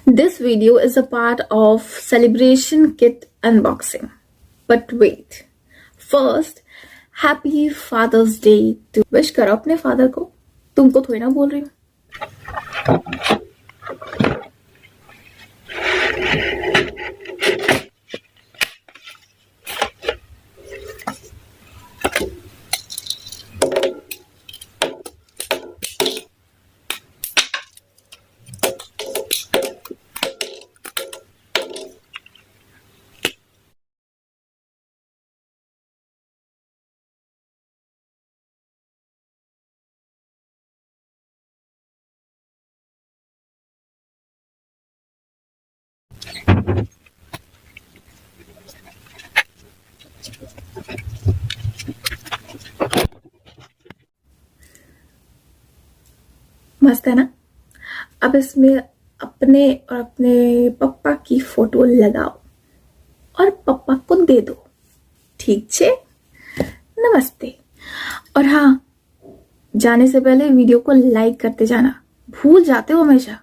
This video is a part of celebration kit unboxing. But wait, first, happy Father's Day to wish करो अपने father को. तुमको थोड़ी ना बोल रही हूँ. मस्त है ना. अब इसमें अपने और अपने पप्पा की फोटो लगाओ और पप्पा को दे दो. ठीक छे. नमस्ते. और हाँ, जाने से पहले वीडियो को लाइक करते जाना. भूल जाते हो हमेशा.